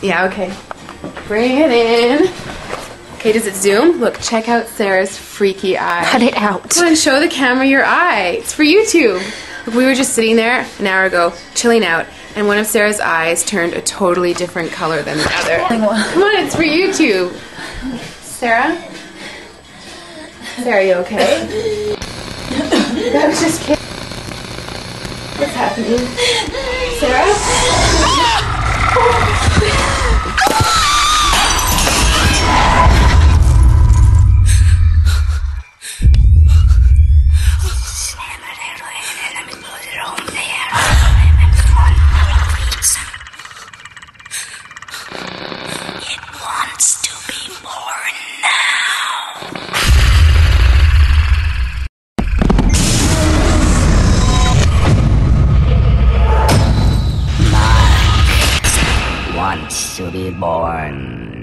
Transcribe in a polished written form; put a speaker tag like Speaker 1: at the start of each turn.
Speaker 1: Yeah, okay. Bring it in. Okay, does it zoom? Look, check out Sarah's freaky eye.
Speaker 2: Cut it out.
Speaker 1: Come on, show the camera your eye. It's for YouTube. Look, we were just sitting there an hour ago, chilling out, and one of Sarah's eyes turned a totally different color than the other. Come on, it's for YouTube. Sarah? Sarah, you okay? That was just kidding. What's happening? Sarah?
Speaker 3: Wants to be born